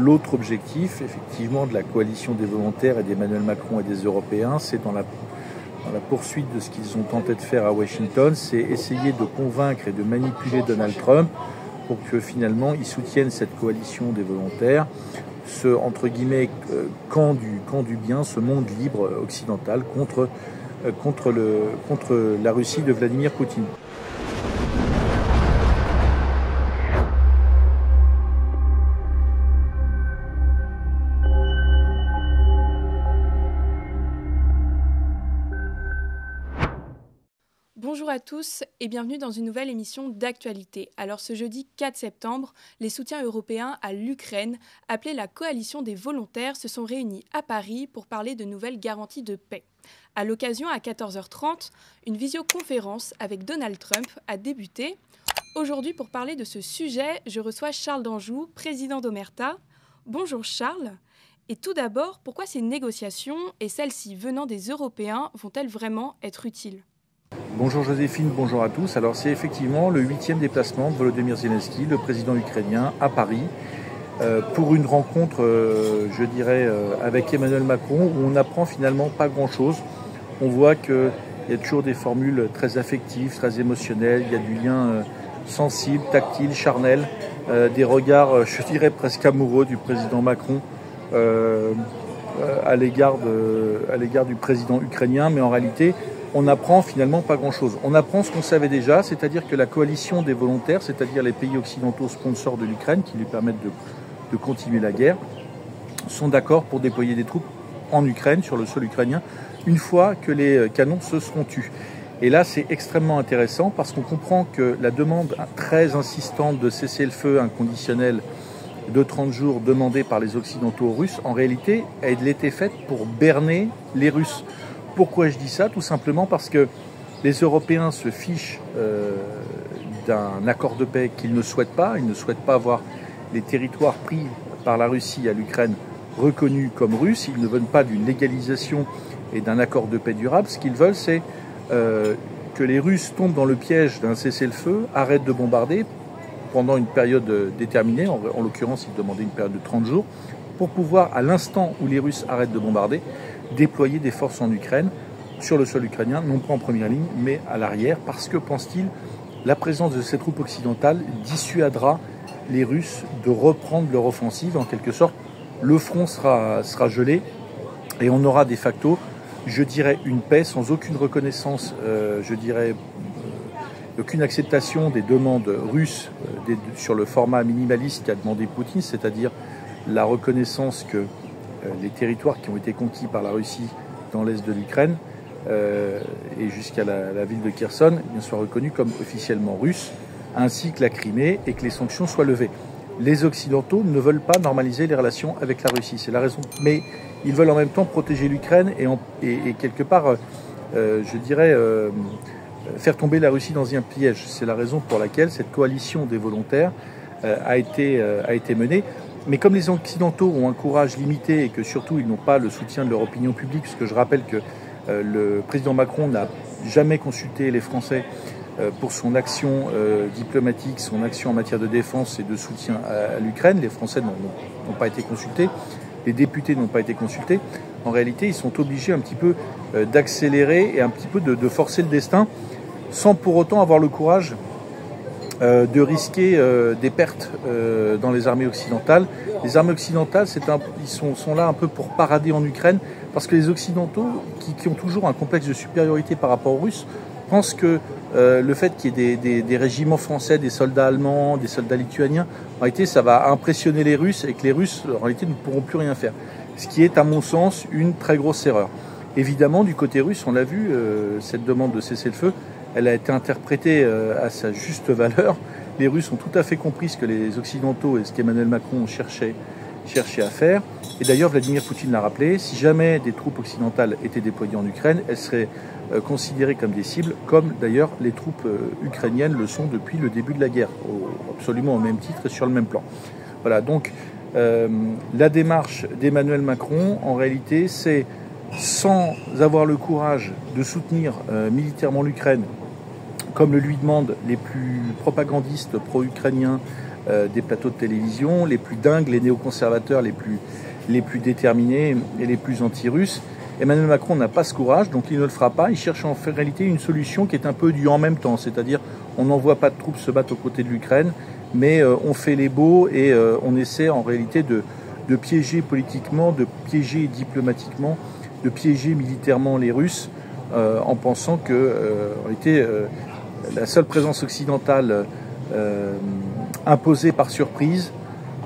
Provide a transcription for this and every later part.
L'autre objectif, effectivement, de la coalition des volontaires et d'Emmanuel Macron et des Européens, c'est dans la poursuite de ce qu'ils ont tenté de faire à Washington, c'est essayer de convaincre et de manipuler Donald Trump pour que finalement il soutienne cette coalition des volontaires, ce entre guillemets camp du bien, ce monde libre occidental contre la Russie de Vladimir Poutine. Bonjour à tous et bienvenue dans une nouvelle émission d'actualité. Alors ce jeudi 4 septembre, les soutiens européens à l'Ukraine, appelés la coalition des volontaires, se sont réunis à Paris pour parler de nouvelles garanties de paix. À l'occasion, à 14h30, une visioconférence avec Donald Trump a débuté. Aujourd'hui, pour parler de ce sujet, je reçois Charles d'Anjou, président d'Omerta. Bonjour Charles. Et tout d'abord, pourquoi ces négociations et celles-ci venant des Européens vont-elles vraiment être utiles ? Bonjour Joséphine, bonjour à tous. Alors c'est effectivement le 8e déplacement de Volodymyr Zelensky, le président ukrainien, à Paris, pour une rencontre, je dirais, avec Emmanuel Macron, où on n'apprend finalement pas grand-chose. On voit qu'il y a toujours des formules très affectives, très émotionnelles, il y a du lien sensible, tactile, charnel, des regards, je dirais, presque amoureux du président Macron à l'égard du président ukrainien, mais en réalité, on n'apprend finalement pas grand-chose. On apprend ce qu'on savait déjà, c'est-à-dire que la coalition des volontaires, c'est-à-dire les pays occidentaux sponsors de l'Ukraine, qui lui permettent de continuer la guerre, sont d'accord pour déployer des troupes en Ukraine, sur le sol ukrainien, une fois que les canons se seront tus. Et là, c'est extrêmement intéressant parce qu'on comprend que la demande très insistante de cessez-le-feu inconditionnel de 30 jours demandée par les Occidentaux russes, en réalité, elle était faite pour berner les Russes. Pourquoi je dis ça ? Tout simplement parce que les Européens se fichent d'un accord de paix qu'ils ne souhaitent pas. Ils ne souhaitent pas voir les territoires pris par la Russie à l'Ukraine reconnus comme russes. Ils ne veulent pas d'une légalisation et d'un accord de paix durable. Ce qu'ils veulent, c'est que les Russes tombent dans le piège d'un cessez-le-feu, arrêtent de bombarder pendant une période déterminée. En l'occurrence, ils demandaient une période de 30 jours pour pouvoir, à l'instant où les Russes arrêtent de bombarder, déployer des forces en Ukraine, sur le sol ukrainien, non pas en première ligne, mais à l'arrière, parce que, pense-t-il, la présence de ces troupes occidentales dissuadera les Russes de reprendre leur offensive. En quelque sorte, le front sera gelé et on aura de facto, je dirais, une paix sans aucune reconnaissance, aucune acceptation des demandes russes sur le format minimaliste qu'a demandé Poutine, c'est-à-dire la reconnaissance que les territoires qui ont été conquis par la Russie dans l'est de l'Ukraine et jusqu'à la ville de Kherson soient reconnus comme officiellement russes, ainsi que la Crimée, et que les sanctions soient levées. Les Occidentaux ne veulent pas normaliser les relations avec la Russie, c'est la raison. Mais ils veulent en même temps protéger l'Ukraine et quelque part, faire tomber la Russie dans un piège. C'est la raison pour laquelle cette coalition des volontaires a été menée. Mais comme les Occidentaux ont un courage limité et que surtout ils n'ont pas le soutien de leur opinion publique, parce que je rappelle que le président Macron n'a jamais consulté les Français pour son action diplomatique, son action en matière de défense et de soutien à l'Ukraine. Les Français n'ont pas été consultés, les députés n'ont pas été consultés. En réalité, ils sont obligés un petit peu d'accélérer et un petit peu de forcer le destin, sans pour autant avoir le courage de risquer des pertes dans les armées occidentales. Les armées occidentales, ils sont là un peu pour parader en Ukraine, parce que les Occidentaux, qui ont toujours un complexe de supériorité par rapport aux Russes, pensent que le fait qu'il y ait des régiments français, des soldats allemands, des soldats lituaniens, en réalité, ça va impressionner les Russes et que les Russes, en réalité, ne pourront plus rien faire. Ce qui est, à mon sens, une très grosse erreur. Évidemment, du côté russe, on l'a vu, cette demande de cessez-le-feu, elle a été interprétée à sa juste valeur. Les Russes ont tout à fait compris ce que les Occidentaux et ce qu'Emmanuel Macron cherchait à faire. Et d'ailleurs, Vladimir Poutine l'a rappelé, si jamais des troupes occidentales étaient déployées en Ukraine, elles seraient considérées comme des cibles, comme d'ailleurs les troupes ukrainiennes le sont depuis le début de la guerre, absolument au même titre et sur le même plan. Voilà, donc la démarche d'Emmanuel Macron, en réalité, c'est, sans avoir le courage de soutenir militairement l'Ukraine, comme le lui demandent les plus propagandistes pro-ukrainiens des plateaux de télévision, les plus dingues, les néoconservateurs les plus déterminés et les plus anti-russes. Emmanuel Macron n'a pas ce courage, donc il ne le fera pas. Il cherche en réalité une solution qui est un peu du en même temps, c'est-à-dire on n'envoie pas de troupes se battre aux côtés de l'Ukraine, mais on fait les beaux et on essaie en réalité de piéger politiquement, de piéger diplomatiquement, de piéger militairement les Russes, en pensant que en réalité, la seule présence occidentale imposée par surprise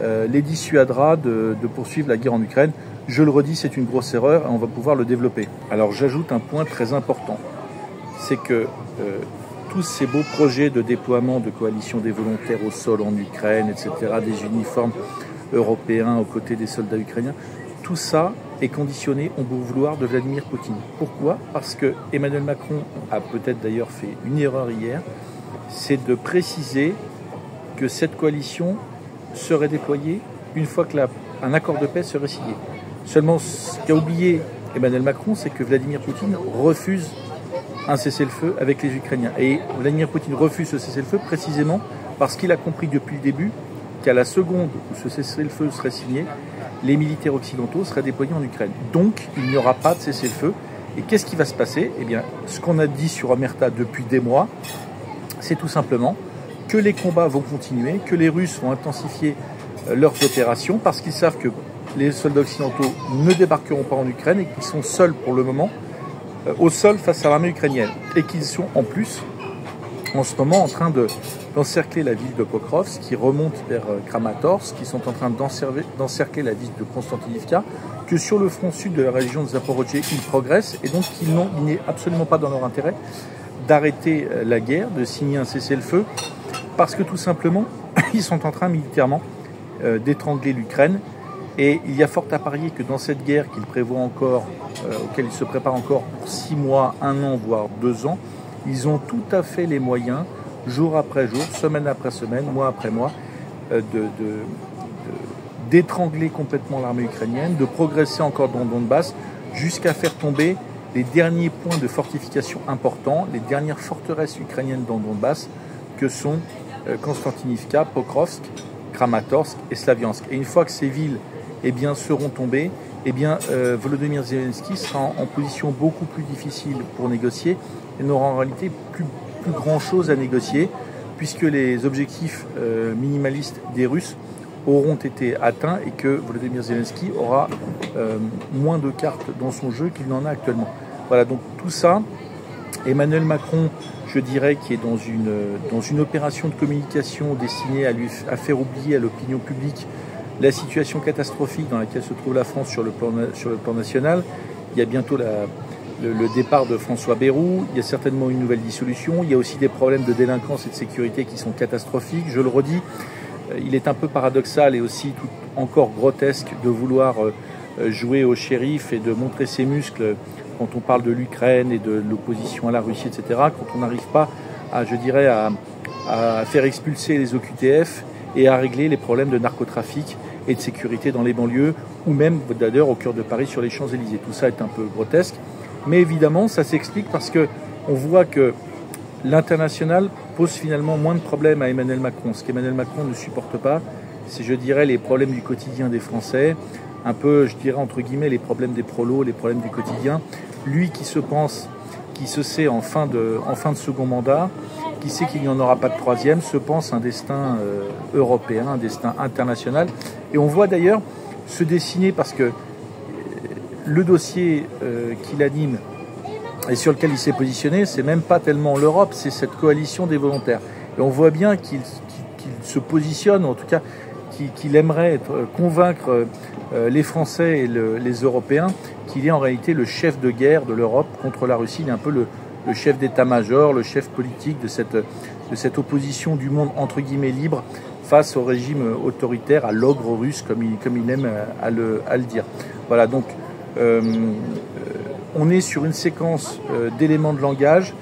les dissuadera de poursuivre la guerre en Ukraine. Je le redis, c'est une grosse erreur et on va pouvoir le développer. Alors j'ajoute un point très important, c'est que tous ces beaux projets de déploiement de coalition des volontaires au sol en Ukraine, etc., des uniformes européens aux côtés des soldats ukrainiens, tout ça est conditionné au bon vouloir de Vladimir Poutine. Pourquoi ? Parce que Emmanuel Macron a peut-être d'ailleurs fait une erreur hier, c'est de préciser que cette coalition serait déployée une fois que un accord de paix serait signé. Seulement, ce qu'a oublié Emmanuel Macron, c'est que Vladimir Poutine refuse un cessez-le-feu avec les Ukrainiens. Et Vladimir Poutine refuse ce cessez-le-feu précisément parce qu'il a compris depuis le début qu'à la seconde où ce cessez-le-feu serait signé, les militaires occidentaux seraient déployés en Ukraine. Donc, il n'y aura pas de cessez-le-feu. Et qu'est-ce qui va se passer ? Eh bien, ce qu'on a dit sur Omerta depuis des mois, c'est tout simplement que les combats vont continuer, que les Russes vont intensifier leurs opérations parce qu'ils savent que les soldats occidentaux ne débarqueront pas en Ukraine et qu'ils sont seuls pour le moment au sol face à l'armée ukrainienne. Et qu'ils sont en plus, en ce moment, en train d'encercler la ville de Pokrovsk, qui remonte vers Kramatorsk, qui sont en train d'encercler la ville de Konstantinivka, que sur le front sud de la région de Zaporozhye, ils progressent, et donc il n'est absolument pas dans leur intérêt d'arrêter la guerre, de signer un cessez-le-feu, parce que tout simplement, ils sont en train militairement d'étrangler l'Ukraine. Et il y a fort à parier que dans cette guerre qu'ils prévoient encore, auquel ils se préparent encore pour 6 mois, 1 an, voire 2 ans, ils ont tout à fait les moyens, jour après jour, semaine après semaine, mois après mois, d'étrangler complètement l'armée ukrainienne, de progresser encore dans le Donbass, jusqu'à faire tomber les derniers points de fortification importants, les dernières forteresses ukrainiennes dans le Donbass, que sont Konstantinivka, Pokrovsk, Kramatorsk et Slaviansk. Et une fois que ces villes seront tombées, Volodymyr Zelensky sera en position beaucoup plus difficile pour négocier et n'aura en réalité plus grand chose à négocier puisque les objectifs minimalistes des Russes auront été atteints et que Volodymyr Zelensky aura moins de cartes dans son jeu qu'il n'en a actuellement. Voilà, donc tout ça, Emmanuel Macron, je dirais, qui est dans une opération de communication destinée à faire oublier à l'opinion publique la situation catastrophique dans laquelle se trouve la France sur le plan national. Il y a bientôt le départ de François Bayrou, il y a certainement une nouvelle dissolution, il y a aussi des problèmes de délinquance et de sécurité qui sont catastrophiques. Je le redis, il est un peu paradoxal et aussi encore grotesque de vouloir jouer au shérif et de montrer ses muscles quand on parle de l'Ukraine et de l'opposition à la Russie, etc., quand on n'arrive pas à faire expulser les OQTF et à régler les problèmes de narcotrafic et de sécurité dans les banlieues, ou même d'ailleurs au cœur de Paris sur les Champs-Élysées. Tout ça est un peu grotesque, mais évidemment ça s'explique parce qu'on voit que l'international pose finalement moins de problèmes à Emmanuel Macron. Ce qu'Emmanuel Macron ne supporte pas, c'est, je dirais, les problèmes du quotidien des Français, un peu, je dirais, entre guillemets, les problèmes des prolos, les problèmes du quotidien. Lui qui se sait en fin de second mandat, qui sait qu'il n'y en aura pas de troisième, se pense un destin européen, un destin international. Et on voit d'ailleurs se dessiner, parce que le dossier qu'il anime et sur lequel il s'est positionné, c'est même pas tellement l'Europe, c'est cette coalition des volontaires. Et on voit bien qu'il se positionne, en tout cas qu'il aimerait convaincre les Français et les Européens qu'il est en réalité le chef de guerre de l'Europe contre la Russie. Il est un peu le chef d'état-major, le chef politique de cette opposition du monde entre guillemets libre face au régime autoritaire, à l'ogre russe, comme il aime à le dire. Voilà, donc on est sur une séquence d'éléments de langage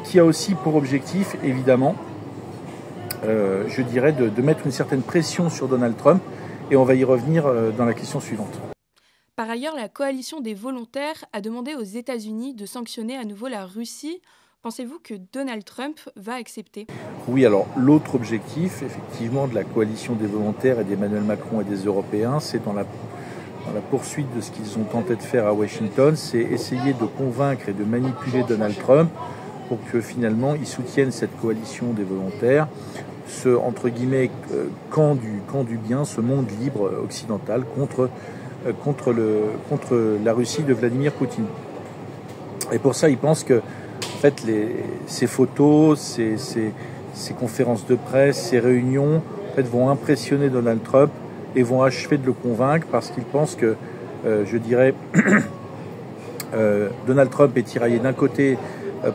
qui a aussi pour objectif, évidemment, je dirais, de mettre une certaine pression sur Donald Trump, et on va y revenir dans la question suivante. Par ailleurs, la coalition des volontaires a demandé aux États-Unis de sanctionner à nouveau la Russie Pensez-vous que Donald Trump va accepter ? Oui, alors l'autre objectif, effectivement, de la coalition des volontaires et d'Emmanuel Macron et des Européens, c'est dans la poursuite de ce qu'ils ont tenté de faire à Washington, c'est essayer de convaincre et de manipuler Donald Trump pour que finalement il soutienne cette coalition des volontaires, ce entre guillemets camp du bien, ce monde libre occidental contre la Russie de Vladimir Poutine. Et pour ça, il pense que en fait, ces photos, ces conférences de presse, ces réunions, en fait, vont impressionner Donald Trump et vont achever de le convaincre parce qu'il pense que, Donald Trump est tiraillé d'un côté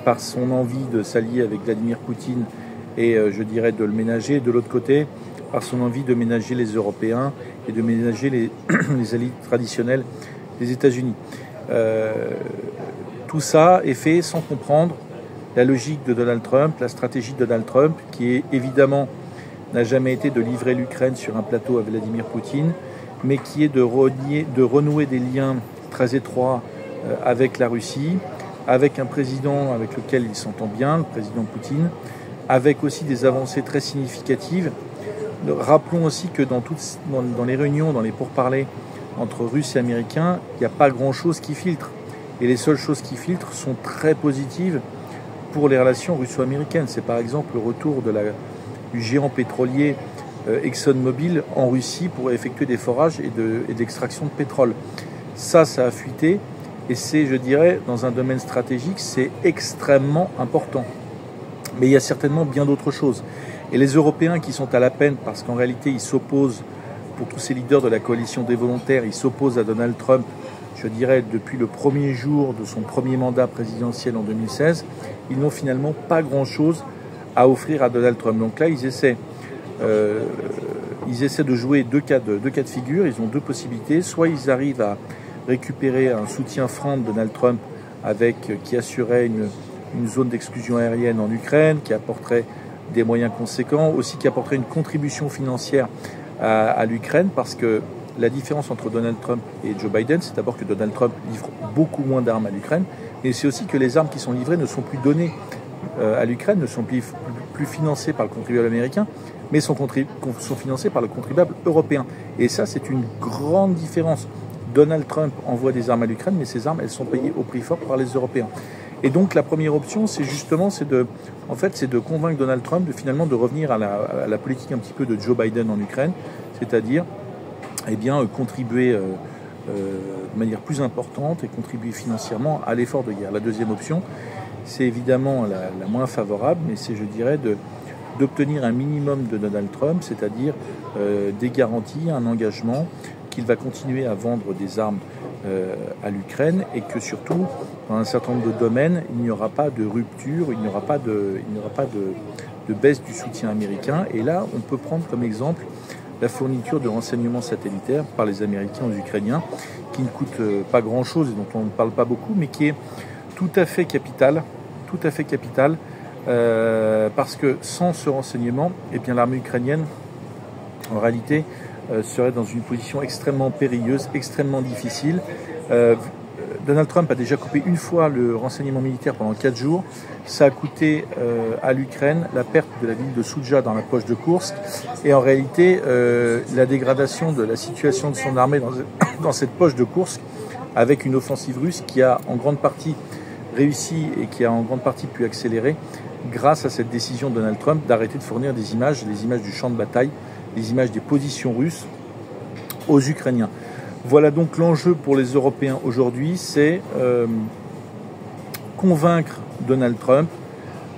par son envie de s'allier avec Vladimir Poutine et, de le ménager, et de l'autre côté par son envie de ménager les Européens et de ménager les alliés traditionnels des États-Unis. Tout ça est fait sans comprendre la logique de Donald Trump, la stratégie de Donald Trump, qui est évidemment n'a jamais été de livrer l'Ukraine sur un plateau à Vladimir Poutine, mais qui est de renouer des liens très étroits avec la Russie, avec un président avec lequel il s'entend bien, le président Poutine, avec aussi des avancées très significatives. Rappelons aussi que dans les réunions, dans les pourparlers entre Russes et Américains, il n'y a pas grand-chose qui filtre. Et les seules choses qui filtrent sont très positives pour les relations russo-américaines. C'est par exemple le retour du géant pétrolier ExxonMobil en Russie pour effectuer des forages et d'extraction de pétrole. Ça a fuité et c'est, dans un domaine stratégique, c'est extrêmement important. Mais il y a certainement bien d'autres choses. Et les Européens qui sont à la peine parce qu'en réalité ils s'opposent, pour tous ces leaders de la coalition des volontaires, ils s'opposent à Donald Trump, depuis le premier jour de son premier mandat présidentiel en 2016, ils n'ont finalement pas grand-chose à offrir à Donald Trump. Donc là, ils essaient de jouer deux cas de figure. Ils ont deux possibilités. Soit ils arrivent à récupérer un soutien franc de Donald Trump qui assurait une zone d'exclusion aérienne en Ukraine, qui apporterait des moyens conséquents, aussi qui apporterait une contribution financière à l'Ukraine, parce que la différence entre Donald Trump et Joe Biden, c'est d'abord que Donald Trump livre beaucoup moins d'armes à l'Ukraine, et c'est aussi que les armes qui sont livrées ne sont plus données à l'Ukraine, ne sont plus financées par le contribuable américain, mais sont financées par le contribuable européen. Et ça, c'est une grande différence. Donald Trump envoie des armes à l'Ukraine, mais ces armes, elles sont payées au prix fort par les Européens. Et donc, la première option, c'est de convaincre Donald Trump de revenir à la politique un petit peu de Joe Biden en Ukraine, c'est-à-dire contribuer de manière plus importante et contribuer financièrement à l'effort de guerre. La deuxième option, c'est évidemment la moins favorable, mais c'est, d'obtenir un minimum de Donald Trump, c'est-à-dire des garanties, un engagement qu'il va continuer à vendre des armes à l'Ukraine et que surtout, dans un certain nombre de domaines, il n'y aura pas de rupture, il n'y aura pas de baisse du soutien américain. Et là, on peut prendre comme exemple la fourniture de renseignements satellitaires par les Américains aux Ukrainiens, qui ne coûte pas grand-chose et dont on ne parle pas beaucoup, mais qui est tout à fait capital, parce que sans ce renseignement, l'armée ukrainienne, en réalité, serait dans une position extrêmement périlleuse, extrêmement difficile. Donald Trump a déjà coupé une fois le renseignement militaire pendant 4 jours. Ça a coûté à l'Ukraine la perte de la ville de Souja dans la poche de Koursk et en réalité la dégradation de la situation de son armée dans cette poche de Koursk avec une offensive russe qui a en grande partie réussi et qui a en grande partie pu accélérer grâce à cette décision de Donald Trump d'arrêter de fournir les images du champ de bataille, les images des positions russes aux Ukrainiens. Voilà donc l'enjeu pour les Européens aujourd'hui, c'est convaincre Donald Trump,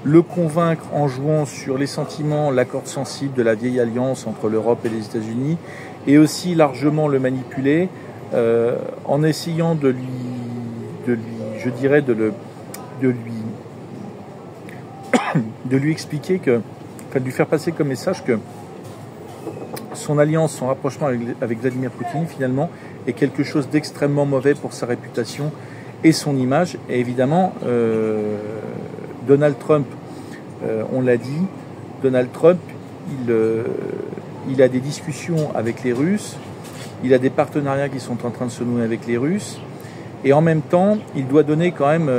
le convaincre en jouant sur les sentiments, la corde sensible de la vieille alliance entre l'Europe et les États-Unis, et aussi largement le manipuler en essayant de lui expliquer de lui faire passer comme message que son alliance, son rapprochement avec Vladimir Poutine, finalement, est quelque chose d'extrêmement mauvais pour sa réputation et son image. Et évidemment, Donald Trump, on l'a dit, Donald Trump, il a des discussions avec les Russes, il a des partenariats qui sont en train de se nouer avec les Russes, et en même temps, il doit donner quand même,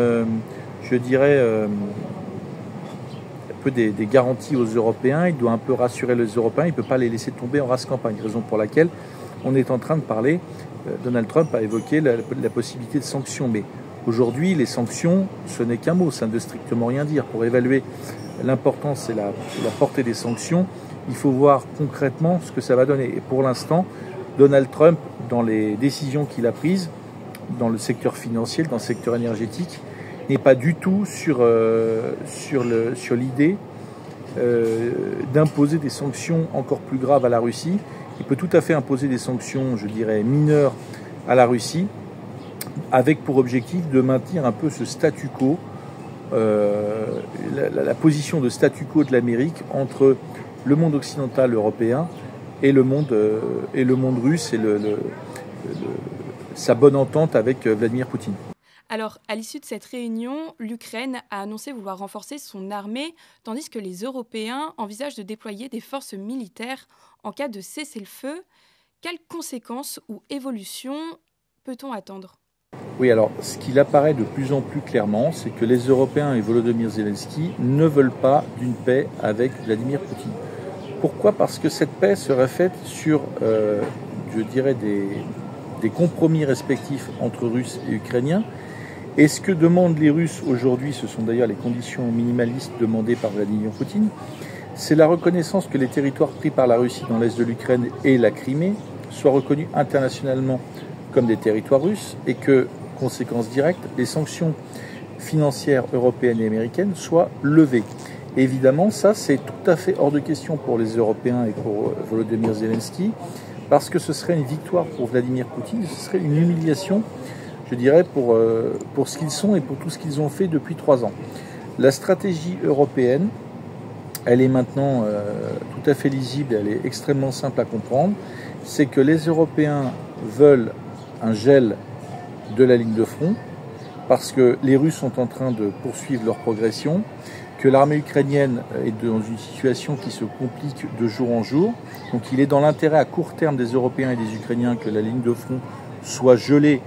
peu des garanties aux Européens, il doit un peu rassurer les Européens, il ne peut pas les laisser tomber en rase campagne, raison pour laquelle on est en train de parler, Donald Trump a évoqué la possibilité de sanctions, mais aujourd'hui les sanctions ce n'est qu'un mot, ça ne veut strictement rien dire. Pour évaluer l'importance et la portée des sanctions, il faut voir concrètement ce que ça va donner. Et pour l'instant, Donald Trump, dans les décisions qu'il a prises, dans le secteur financier, dans le secteur énergétique, n'est pas du tout sur l'idée d'imposer des sanctions encore plus graves à la Russie. Il peut tout à fait imposer des sanctions, je dirais, mineures à la Russie, avec pour objectif de maintenir un peu ce statu quo, la position de statu quo de l'Amérique entre le monde occidental européen et le monde russe et sa bonne entente avec Vladimir Poutine. Alors, à l'issue de cette réunion, l'Ukraine a annoncé vouloir renforcer son armée, tandis que les Européens envisagent de déployer des forces militaires en cas de cessez-le-feu. Quelles conséquences ou évolutions peut-on attendre ? Oui, alors, ce qu'il apparaît de plus en plus clairement, c'est que les Européens et Volodymyr Zelensky ne veulent pas d'une paix avec Vladimir Poutine. Pourquoi ? Parce que cette paix serait faite sur, je dirais, des compromis respectifs entre Russes et Ukrainiens. Et ce que demandent les Russes aujourd'hui, ce sont d'ailleurs les conditions minimalistes demandées par Vladimir Poutine, c'est la reconnaissance que les territoires pris par la Russie dans l'est de l'Ukraine et la Crimée soient reconnus internationalement comme des territoires russes et que, conséquence directe, les sanctions financières européennes et américaines soient levées. Évidemment, ça, c'est tout à fait hors de question pour les Européens et pour Volodymyr Zelensky, parce que ce serait une victoire pour Vladimir Poutine, ce serait une humiliation, je dirais, pour ce qu'ils sont et pour tout ce qu'ils ont fait depuis 3 ans. La stratégie européenne, elle est maintenant tout à fait lisible, elle est extrêmement simple à comprendre, c'est que les Européens veulent un gel de la ligne de front, parce que les Russes sont en train de poursuivre leur progression, que l'armée ukrainienne est dans une situation qui se complique de jour en jour. Donc il est dans l'intérêt à court terme des Européens et des Ukrainiens que la ligne de front soit gelée,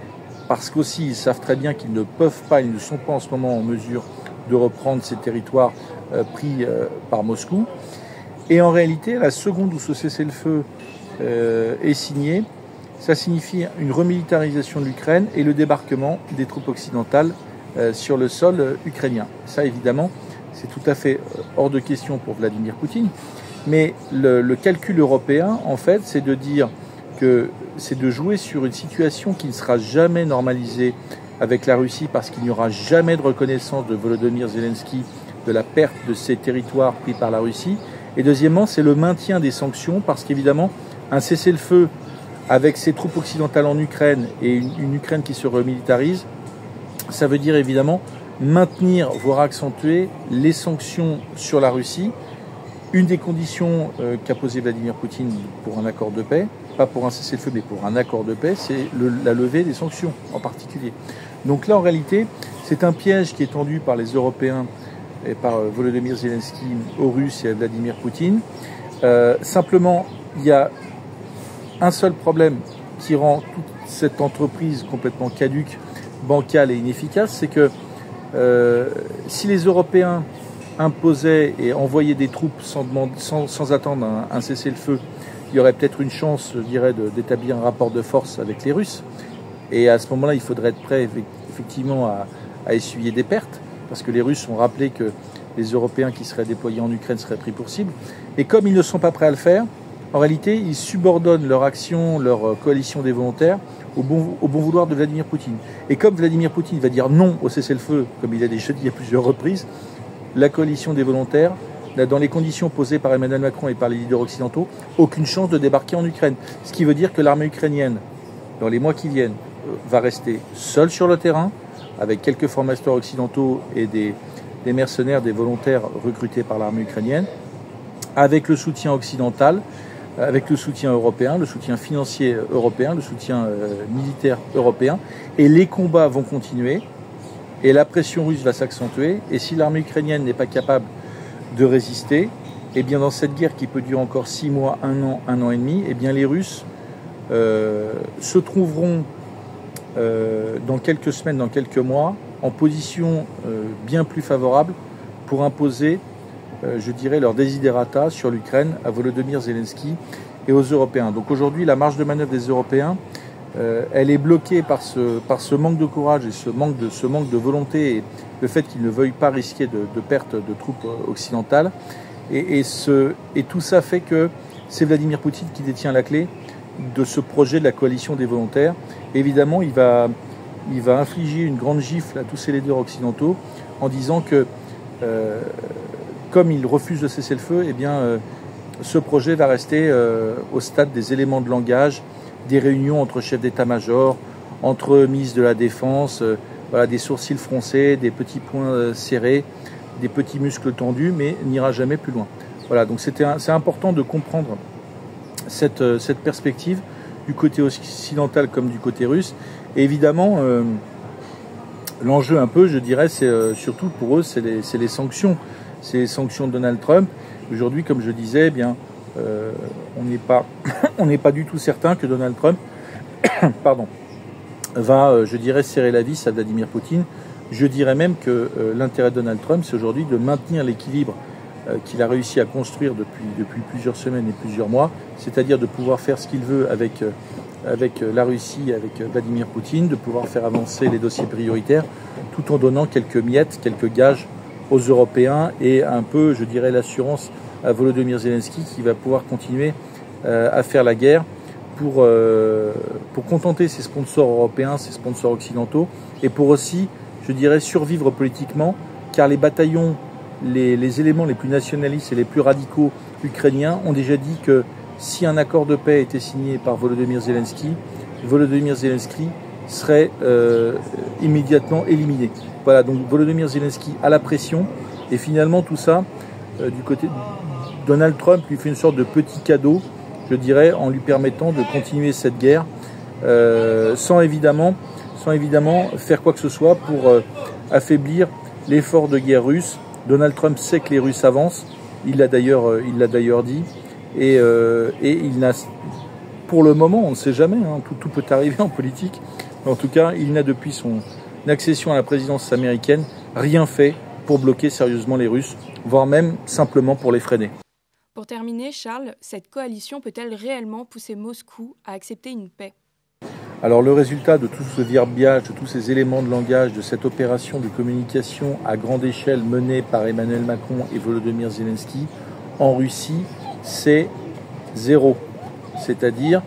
parce qu'aussi ils savent très bien qu'ils ne peuvent pas, ils ne sont pas en ce moment en mesure de reprendre ces territoires pris par Moscou. Et en réalité, la seconde où ce cessez-le-feu est signé, ça signifie une remilitarisation de l'Ukraine et le débarquement des troupes occidentales sur le sol ukrainien. Ça, évidemment, c'est tout à fait hors de question pour Vladimir Poutine. Mais le calcul européen, en fait, c'est de dire que c'est de jouer sur une situation qui ne sera jamais normalisée avec la Russie parce qu'il n'y aura jamais de reconnaissance de Volodymyr Zelensky de la perte de ces territoires pris par la Russie. Et deuxièmement, c'est le maintien des sanctions parce qu'évidemment, un cessez-le-feu avec ces troupes occidentales en Ukraine et une Ukraine qui se remilitarise, ça veut dire évidemment maintenir, voire accentuer les sanctions sur la Russie. Une des conditions qu'a posé Vladimir Poutine pour un accord de paix, pas pour un cessez-le-feu, mais pour un accord de paix, c'est la levée des sanctions en particulier. Donc là, en réalité, c'est un piège qui est tendu par les Européens et par Volodymyr Zelensky aux Russes et à Vladimir Poutine. Simplement, il y a un seul problème qui rend toute cette entreprise complètement caduque, bancale et inefficace, c'est que si les Européens imposaient et envoyaient des troupes sans attendre un cessez-le-feu, il y aurait peut-être une chance, je dirais, d'établir un rapport de force avec les Russes. Et à ce moment-là, il faudrait être prêt effectivement à essuyer des pertes, parce que les Russes ont rappelé que les Européens qui seraient déployés en Ukraine seraient pris pour cible. Et comme ils ne sont pas prêts à le faire, en réalité, ils subordonnent leur action, leur coalition des volontaires, au bon vouloir de Vladimir Poutine. Et comme Vladimir Poutine va dire non au cessez-le-feu, comme il a déjà dit à plusieurs reprises, la coalition des volontaires n'a, dans les conditions posées par Emmanuel Macron et par les leaders occidentaux, aucune chance de débarquer en Ukraine. Ce qui veut dire que l'armée ukrainienne, dans les mois qui viennent, va rester seule sur le terrain, avec quelques formateurs occidentaux et des mercenaires, des volontaires recrutés par l'armée ukrainienne, avec le soutien occidental, avec le soutien européen, le soutien financier européen, le soutien militaire européen. Et les combats vont continuer et la pression russe va s'accentuer. Et si l'armée ukrainienne n'est pas capable de résister, eh bien dans cette guerre qui peut durer encore 6 mois, 1 an et demi, eh bien les Russes se trouveront dans quelques semaines, dans quelques mois, en position bien plus favorable pour imposer je dirais, leur desiderata sur l'Ukraine à Volodymyr Zelensky et aux Européens. Donc aujourd'hui, la marge de manœuvre des Européens, elle est bloquée par ce manque de courage et ce manque de volonté et le fait qu'ils ne veuillent pas risquer de perte de troupes occidentales. Et tout ça fait que c'est Vladimir Poutine qui détient la clé de ce projet de la coalition des volontaires. Évidemment, il va infliger une grande gifle à tous ces leaders occidentaux en disant que, comme il refuse de cesser le feu, eh bien, ce projet va rester au stade des éléments de langage, des réunions entre chefs d'état-major, entre ministres de la Défense, voilà, des sourcils froncés, des petits poings serrés, des petits muscles tendus, mais n'ira jamais plus loin. Voilà, donc c'est important de comprendre cette perspective du côté occidental comme du côté russe. Et évidemment, l'enjeu un peu, je dirais, c'est surtout pour eux, c'est les sanctions. C'est les sanctions de Donald Trump. Aujourd'hui, comme je disais, eh bien, on n'est pas du tout certain que Donald Trump va, je dirais, serrer la vis à Vladimir Poutine. Je dirais même que l'intérêt de Donald Trump, c'est aujourd'hui de maintenir l'équilibre qu'il a réussi à construire depuis plusieurs semaines et plusieurs mois, c'est-à-dire de pouvoir faire ce qu'il veut avec la Russie, avec Vladimir Poutine, de pouvoir faire avancer les dossiers prioritaires, tout en donnant quelques miettes, quelques gages aux Européens et un peu, je dirais, l'assurance à Volodymyr Zelensky qui va pouvoir continuer à faire la guerre pour contenter ses sponsors européens, ses sponsors occidentaux, et pour aussi, je dirais, survivre politiquement, car les bataillons, les éléments les plus nationalistes et les plus radicaux ukrainiens ont déjà dit que si un accord de paix était signé par Volodymyr Zelensky serait immédiatement éliminé. Voilà, donc Volodymyr Zelensky a la pression, et finalement tout ça, du côté de Donald Trump lui fait une sorte de petit cadeau, je dirais, en lui permettant de continuer cette guerre sans évidemment faire quoi que ce soit pour affaiblir l'effort de guerre russe. Donald Trump sait que les Russes avancent, il l'a d'ailleurs dit, et il n'a, pour le moment, on ne sait jamais, hein, tout peut arriver en politique, mais en tout cas, il n'a depuis son accession à la présidence américaine rien fait pour bloquer sérieusement les Russes, voire même simplement pour les freiner. Pour terminer, Charles, cette coalition peut-elle réellement pousser Moscou à accepter une paix ? Alors le résultat de tout ce verbiage, de tous ces éléments de langage, de cette opération de communication à grande échelle menée par Emmanuel Macron et Volodymyr Zelensky en Russie, c'est zéro. C'est-à-dire,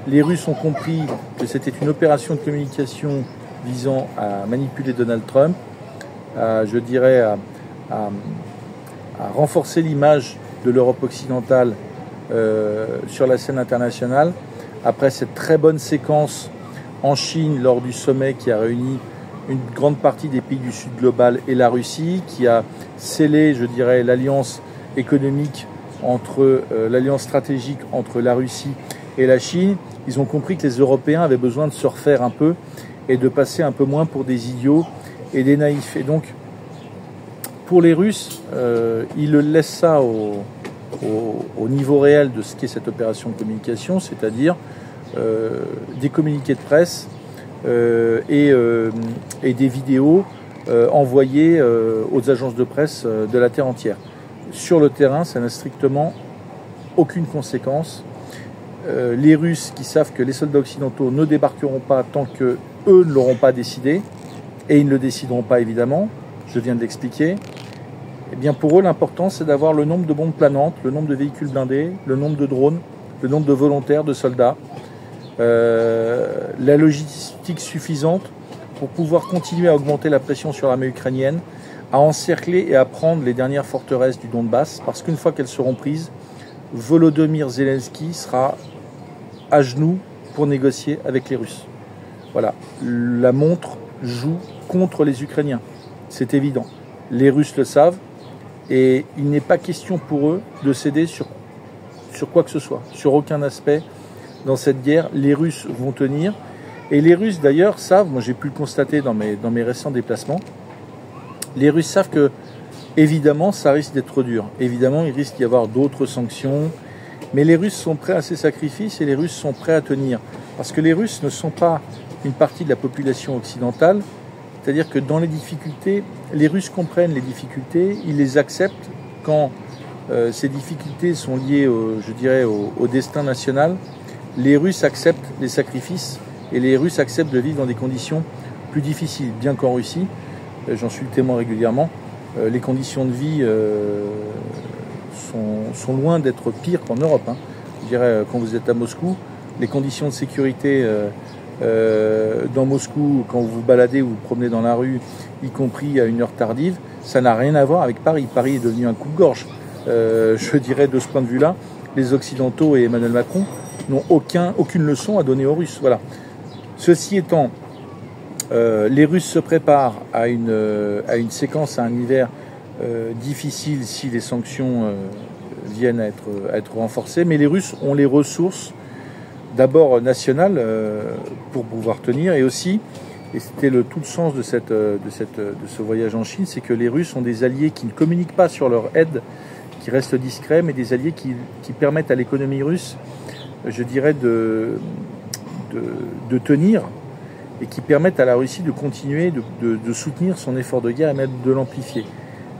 les Russes ont compris que c'était une opération de communication visant à manipuler Donald Trump, à renforcer l'image de l'Europe occidentale sur la scène internationale. Après cette très bonne séquence en Chine lors du sommet qui a réuni une grande partie des pays du Sud global et la Russie, qui a scellé, je dirais, l'alliance économique l'alliance stratégique entre la Russie et la Chine, ils ont compris que les Européens avaient besoin de se refaire un peu et de passer un peu moins pour des idiots et des naïfs. Et donc, pour les Russes, ils laissent ça au niveau réel de ce qu'est cette opération de communication, c'est-à-dire des communiqués de presse et des vidéos envoyées aux agences de presse de la Terre entière. Sur le terrain, ça n'a strictement aucune conséquence. Les Russes qui savent que les soldats occidentaux ne débarqueront pas tant qu'eux ne l'auront pas décidé, et ils ne le décideront pas évidemment, je viens de l'expliquer, eh bien pour eux l'important c'est d'avoir le nombre de bombes planantes, le nombre de véhicules blindés, le nombre de drones, le nombre de volontaires, de soldats, la logistique suffisante pour pouvoir continuer à augmenter la pression sur l'armée ukrainienne, à encercler et à prendre les dernières forteresses du Donbass, parce qu'une fois qu'elles seront prises, Volodymyr Zelensky sera à genoux pour négocier avec les Russes. Voilà, la montre joue contre les Ukrainiens, c'est évident. Les Russes le savent, et il n'est pas question pour eux de céder sur quoi que ce soit, sur aucun aspect dans cette guerre. Les Russes vont tenir, et les Russes d'ailleurs savent, moi j'ai pu le constater dans mes récents déplacements, les Russes savent que, évidemment, ça risque d'être dur. Évidemment, il risque d'y avoir d'autres sanctions. Mais les Russes sont prêts à ces sacrifices et les Russes sont prêts à tenir. Parce que les Russes ne sont pas une partie de la population occidentale, C'est-à-dire que dans les difficultés, les Russes comprennent les difficultés, ils les acceptent quand ces difficultés sont liées, au destin national. Les Russes acceptent les sacrifices et les Russes acceptent de vivre dans des conditions plus difficiles, bien qu'en Russie, j'en suis le témoin régulièrement, les conditions de vie sont loin d'être pires qu'en Europe. Hein. Je dirais, quand vous êtes à Moscou, les conditions de sécurité dans Moscou, quand vous vous baladez ou vous promenez dans la rue, y compris à une heure tardive, ça n'a rien à voir avec Paris. Paris est devenu un coupe-gorge. Je dirais, de ce point de vue-là, les Occidentaux et Emmanuel Macron n'ont aucune leçon à donner aux Russes. Voilà. Ceci étant, les Russes se préparent à une séquence, à un hiver difficile si les sanctions viennent à être renforcées, mais les Russes ont les ressources d'abord nationales pour pouvoir tenir, et aussi, et c'était tout le sens de ce voyage en Chine, c'est que les Russes ont des alliés qui ne communiquent pas sur leur aide, qui restent discrets, mais des alliés qui permettent à l'économie russe, je dirais, de tenir, et qui permettent à la Russie de continuer de soutenir son effort de guerre et même de l'amplifier.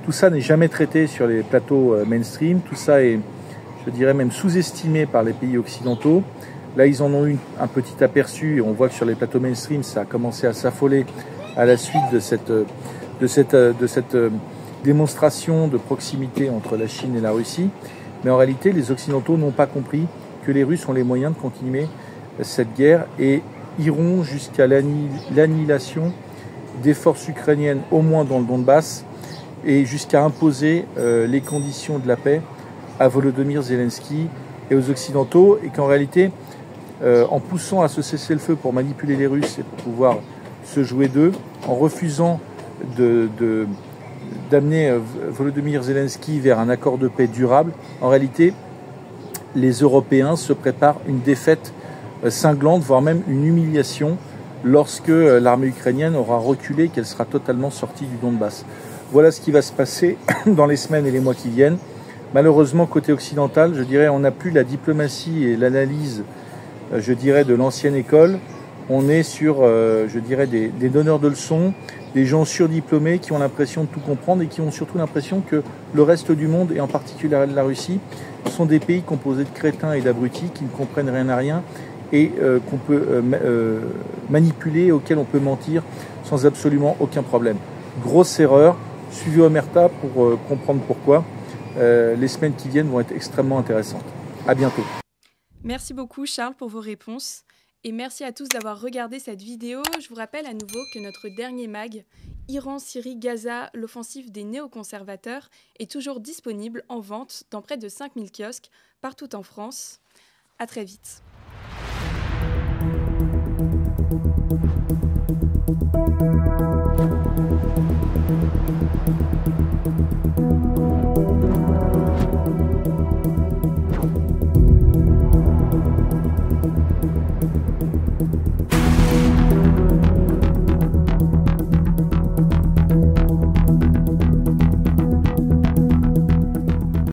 Tout ça n'est jamais traité sur les plateaux mainstream, tout ça est, je dirais, même sous-estimé par les pays occidentaux. Là, ils en ont eu un petit aperçu, et on voit que sur les plateaux mainstream, ça a commencé à s'affoler à la suite de cette démonstration de proximité entre la Chine et la Russie. Mais en réalité, les Occidentaux n'ont pas compris que les Russes ont les moyens de continuer cette guerre et iront jusqu'à l'annihilation des forces ukrainiennes, au moins dans le Donbass, et jusqu'à imposer les conditions de la paix à Volodymyr Zelensky et aux Occidentaux, et qu'en réalité, en poussant à ce cessez-le-feu pour manipuler les Russes et pour pouvoir se jouer d'eux, en refusant d'amener Volodymyr Zelensky vers un accord de paix durable, en réalité, les Européens se préparent une défaite cinglante, voire même une humiliation, lorsque l'armée ukrainienne aura reculé, qu'elle sera totalement sortie du Donbass. Voilà ce qui va se passer dans les semaines et les mois qui viennent. Malheureusement, côté occidental, je dirais, on n'a plus la diplomatie et l'analyse, je dirais, de l'ancienne école. On est sur, je dirais, des donneurs de leçons, des gens surdiplômés qui ont l'impression de tout comprendre et qui ont surtout l'impression que le reste du monde, et en particulier la Russie, sont des pays composés de crétins et d'abrutis qui ne comprennent rien à rien et qu'on peut manipuler, auxquels on peut mentir sans absolument aucun problème. Grosse erreur, suivez Omerta pour comprendre pourquoi. Les semaines qui viennent vont être extrêmement intéressantes. À bientôt. Merci beaucoup Charles pour vos réponses. Et merci à tous d'avoir regardé cette vidéo. Je vous rappelle à nouveau que notre dernier mag, Iran, Syrie, Gaza, l'offensive des néoconservateurs, est toujours disponible en vente dans près de 5000 kiosques partout en France. À très vite.